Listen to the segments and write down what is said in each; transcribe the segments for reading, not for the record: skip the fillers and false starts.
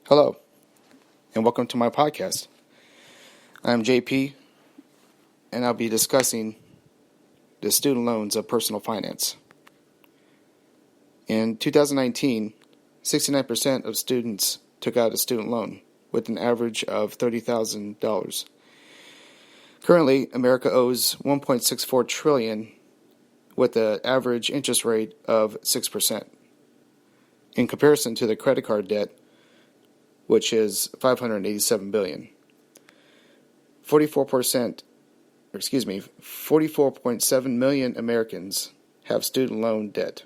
Hello, and welcome to my podcast. I'm JP, and I'll be discussing the student loans of personal finance. In 2019, 69% of students took out a student loan with an average of $30,000. Currently, America owes $1.64 trillion with an average interest rate of 6%. In comparison to the credit card debt, which is $587 billion. 44.7 million Americans have student loan debt.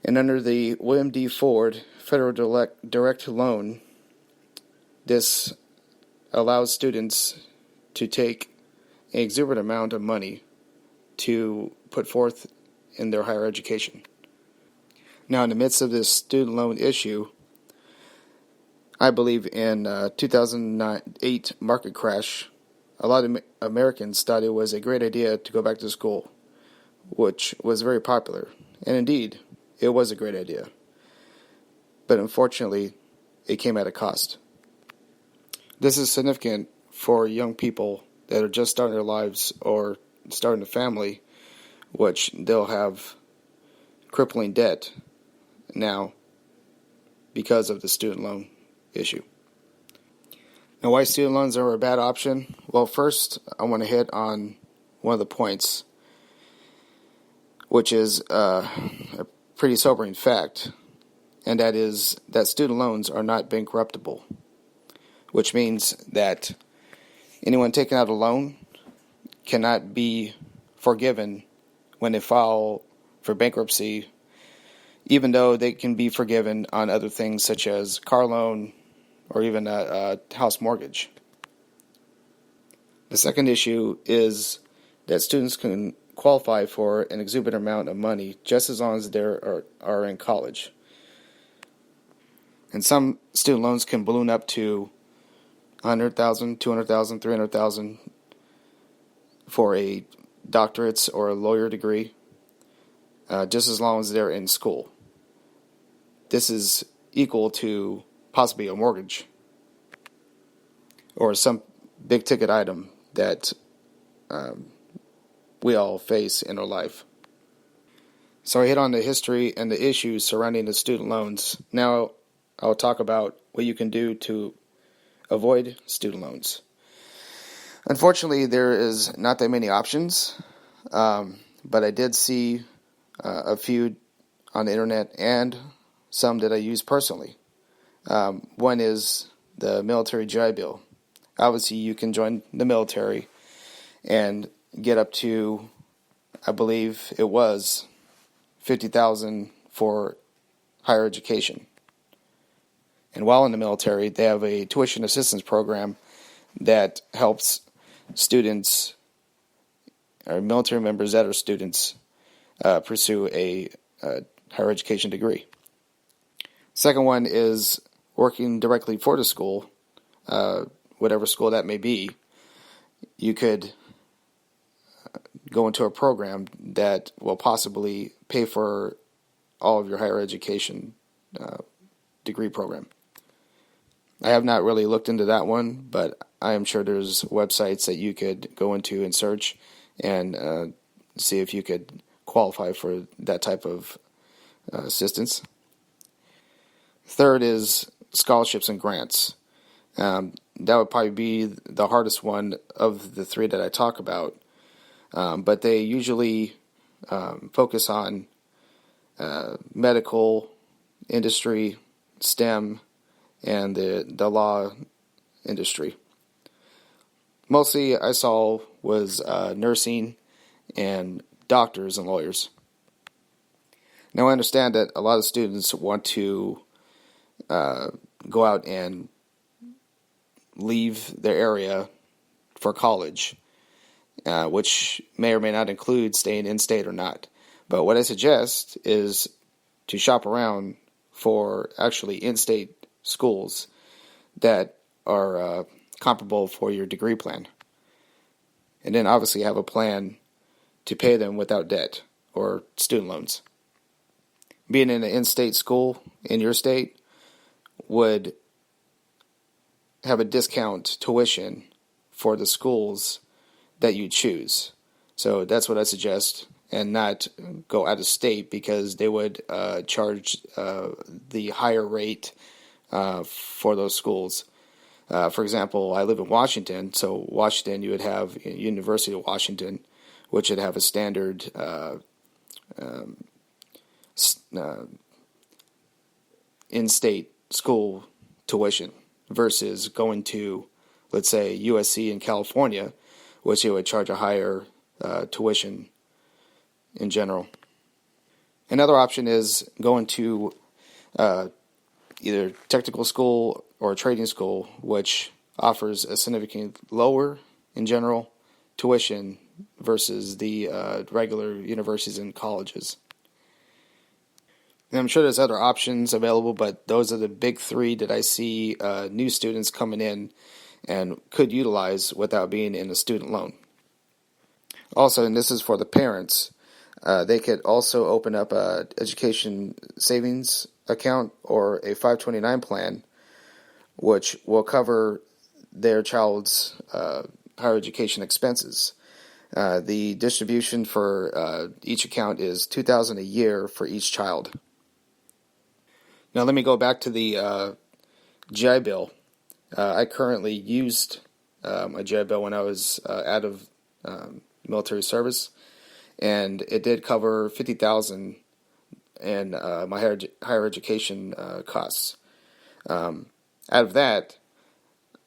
And under the William D. Ford Federal Direct Loan, this allows students to take an exorbitant amount of money to put forth in their higher education. Now, in the midst of this student loan issue, I believe in 2008 market crash, a lot of Americans thought it was a great idea to go back to school, which was very popular. And indeed, it was a great idea. But unfortunately, it came at a cost. This is significant for young people that are just starting their lives or starting a family, which they'll have crippling debt now because of the student loan issue. Now, why student loans are a bad option? Well, first, I want to hit on one of the points, which is a pretty sobering fact, and that is that student loans are not bankruptable, which means that anyone taking out a loan cannot be forgiven when they file for bankruptcy, even though they can be forgiven on other things such as car loan or even a house mortgage. The second issue is that students can qualify for an exorbitant amount of money just as long as they are in college. And some student loans can balloon up to $100,000, $200,000, $300,000 for a doctorate's or a lawyer degree, just as long as they're in school. This is equal to possibly a mortgage or some big ticket item that we all face in our life. So I hit on the history and the issues surrounding the student loans. Now I'll talk about what you can do to avoid student loans. Unfortunately, there is not that many options, but I did see a few on the internet and some that I use personally. One is the military GI Bill. Obviously, you can join the military and get up to, I believe it was, $50,000 for higher education. And while in the military, they have a tuition assistance program that helps students, or military members that are students, pursue a higher education degree. Second one is working directly for the school, whatever school that may be. You could go into a program that will possibly pay for all of your higher education degree program. I have not really looked into that one, but I am sure there's websites that you could go into and search and see if you could qualify for that type of assistance. Third is scholarships and grants. That would probably be the hardest one of the three that I talk about, but they usually focus on medical industry, STEM, and the law industry. Mostly I saw was nursing and doctors and lawyers. Now I understand that a lot of students want to go out and leave their area for college, which may or may not include staying in-state or not. But what I suggest is to shop around for actually in-state schools that are comparable for your degree plan. And then obviously have a plan to pay them without debt or student loans. Being in an in-state school in your state would have a discount tuition for the schools that you choose. So that's what I suggest, and not go out of state, because they would charge the higher rate for those schools. For example, I live in Washington, so Washington, you would have University of Washington, which would have a standard in-state school tuition, versus going to, let's say, USC in California, which it would charge a higher tuition in general. Another option is going to either technical school or trading school, which offers a significantly lower, in general, tuition versus the regular universities and colleges. And I'm sure there's other options available, but those are the big three that I see new students coming in and could utilize without being in a student loan. Also, and this is for the parents, they could also open up a education savings account or a 529 plan, which will cover their child's higher education expenses. The distribution for each account is $2,000 a year for each child. Now let me go back to the GI Bill. I currently used a GI Bill when I was out of military service, and it did cover $50,000 in my higher education costs. Out of that,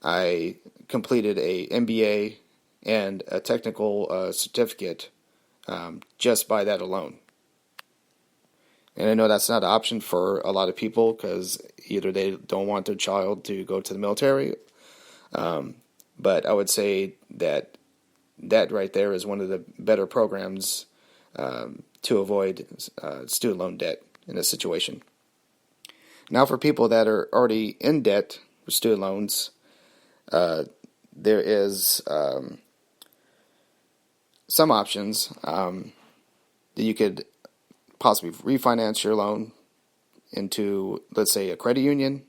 I completed a MBA and a technical certificate just by that alone. And I know that's not an option for a lot of people, because either they don't want their child to go to the military, but I would say that right there is one of the better programs to avoid student loan debt in this situation. Now, for people that are already in debt for student loans, there is some options that you could possibly refinance your loan into, let's say, a credit union.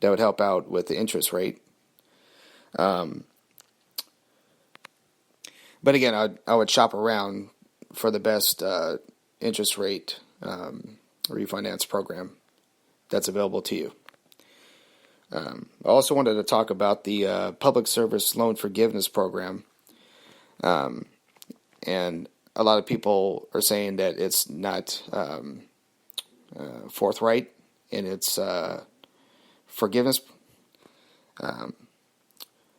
That would help out with the interest rate. But again, I would shop around for the best interest rate refinance program that's available to you. I also wanted to talk about the Public Service Loan Forgiveness Program. And a lot of people are saying that it's not forthright in its forgiveness.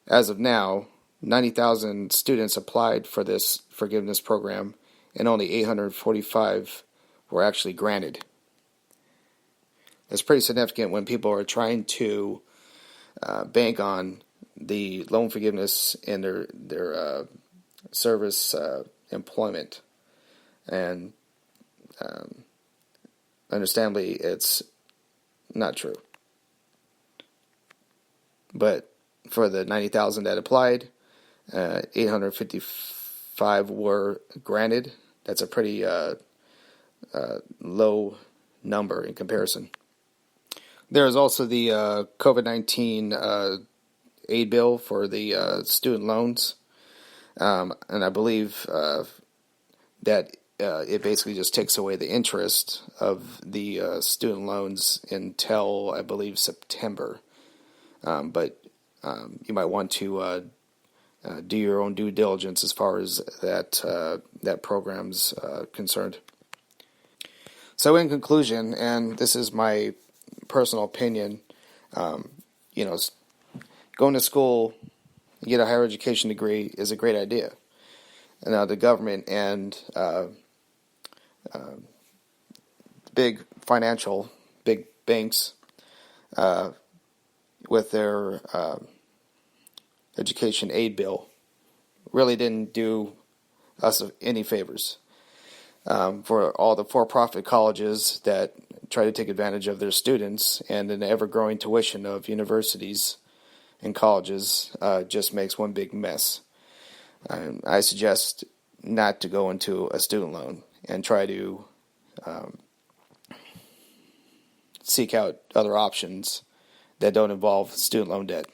As of now, 90,000 students applied for this forgiveness program, and only 845 were actually granted. That's pretty significant when people are trying to bank on the loan forgiveness in their service employment. And understandably, it's not true. But for the 90,000 that applied, 855 were granted. That's a pretty low number in comparison. There is also the COVID-19 aid bill for the student loans. And I believe that it basically just takes away the interest of the student loans until, I believe, September. But you might want to do your own due diligence as far as that program's concerned. So in conclusion, and this is my personal opinion, going to school, get a higher education degree is a great idea. And now the government and big banks with their education aid bill really didn't do us any favors. For all the for-profit colleges that try to take advantage of their students, and an ever-growing tuition of universities and colleges just makes one big mess. I suggest not to go into a student loan and try to seek out other options that don't involve student loan debt.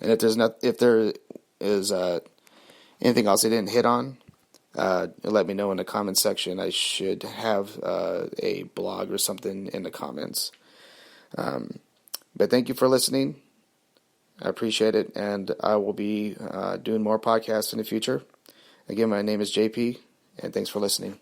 And if there is anything else I didn't hit on, let me know in the comments section. I should have a blog or something in the comments. But thank you for listening. I appreciate it, and I will be doing more podcasts in the future. Again, my name is JP, and thanks for listening.